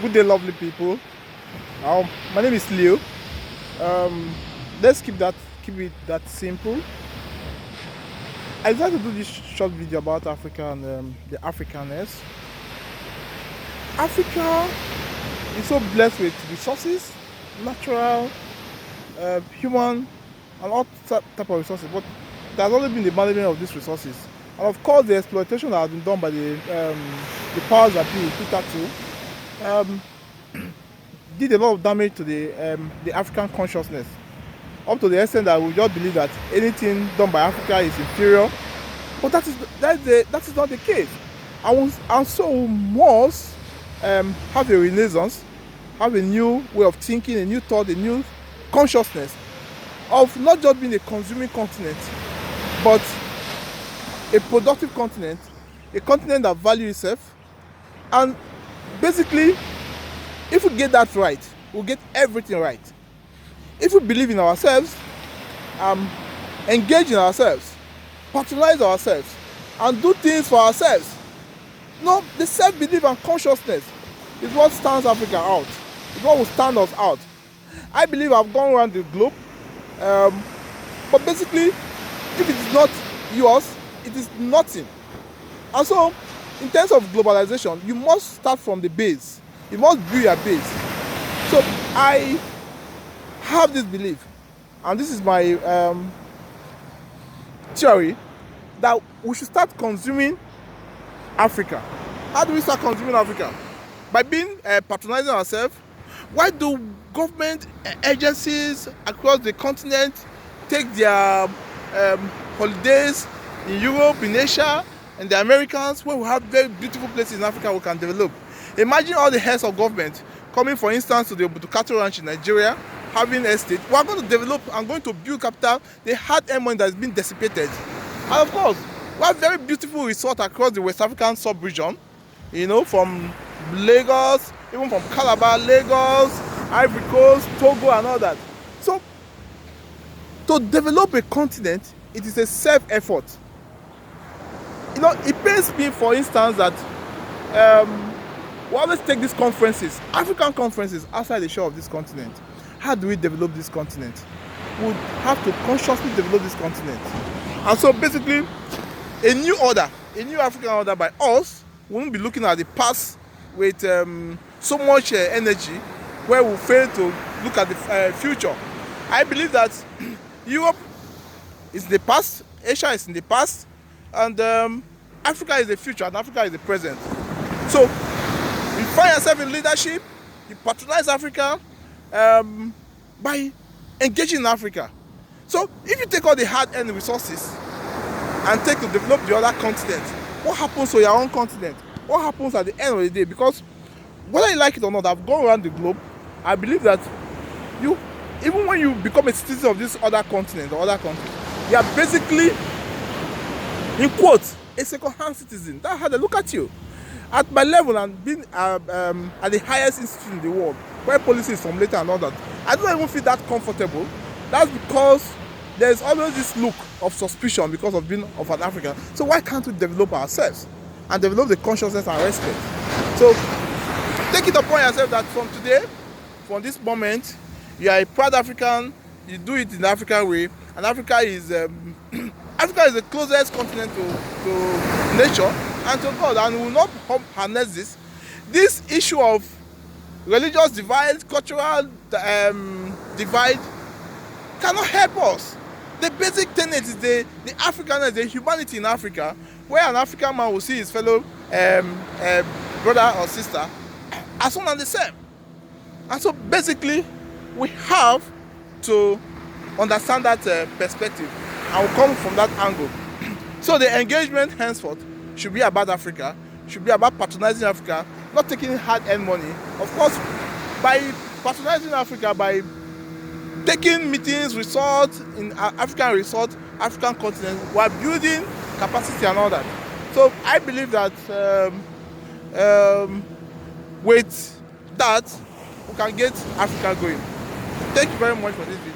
Good day, lovely people. My name is Leo. Um, let's keep it that simple. I decided to do this short video about Africa and the Africanness. Africa is so blessed with resources, natural, human, and all type of resources. But there's only been the management of these resources, and of course the exploitation that has been done by the powers that be, Peter did a lot of damage to the African consciousness, up to the extent that we just believe that anything done by Africa is inferior. But that is not the case. And so we must have a renaissance, have a new way of thinking, a new thought, a new consciousness of not just being a consuming continent, but a productive continent, a continent that values itself. And basically, if we get that right, we'll get everything right. If we believe in ourselves, engage in ourselves, patronize ourselves, and do things for ourselves. No, the self-belief and consciousness is what stands Africa out. It's what will stand us out. I believe I've gone around the globe, but basically, if it is not yours, it is nothing. And so, in terms of globalization, you must start from the base. You must build your base. So I have this belief, and this is my theory, that we should start consuming Africa. How do we start consuming Africa? By being patronizing ourselves. Why do government agencies across the continent take their holidays in Europe, in Asia, and the Americans, where we have very beautiful places in Africa we can develop? Imagine all the heads of government coming, for instance, to the cattle ranch in Nigeria, having estate. We are going to develop and going to build capital, the hard-earned money that has been dissipated. And of course, we have very beautiful resorts across the West African sub-region, from Lagos, even from Calabar, Lagos, Ivory Coast, Togo, and all that. So, to develop a continent, it is a self-effort. It pains me, for instance, that we always take these conferences, African conferences, outside the shore of this continent. How do we develop this continent? We have to consciously develop this continent. And so basically, a new African order by us, we won't be looking at the past with so much energy, where we fail to look at the future. I believe that Europe is the past, Asia is in the past, and Africa is the future, and Africa is the present. So, you find yourself in leadership, you patronize Africa by engaging in Africa. So, if you take all the hard-earned resources and take to develop the other continent, what happens to your own continent? What happens at the end of the day? Because whether you like it or not, I've gone around the globe. I believe that even when you become a citizen of this other continent or other country, you are basically, in quotes, a second-hand citizen. That's how they look at you. At my level and being at the highest institute in the world, where policy is formulated and all that, I don't even feel that comfortable. That's because there's always this look of suspicion because of being of an African. So why can't we develop ourselves and develop the consciousness and respect? So take it upon yourself that from today, from this moment, you are a proud African. You do it in the African way, and Africa is Africa is the closest continent to nature and to God, and we will not harness this issue of religious divide, cultural divide cannot help us. The basic tenet is the Africanness, the humanity in Africa, where an African man will see his fellow brother or sister as one and the same. And so basically, we have to understand that perspective, and we'll come from that angle. So the engagement henceforth should be about Africa, should be about patronizing Africa, not taking hard-earned money. Of course, by patronizing Africa, by taking meetings, resorts in African resort, African continent, we are building capacity and all that. So I believe that with that, we can get Africa going. Thank you very much for this video.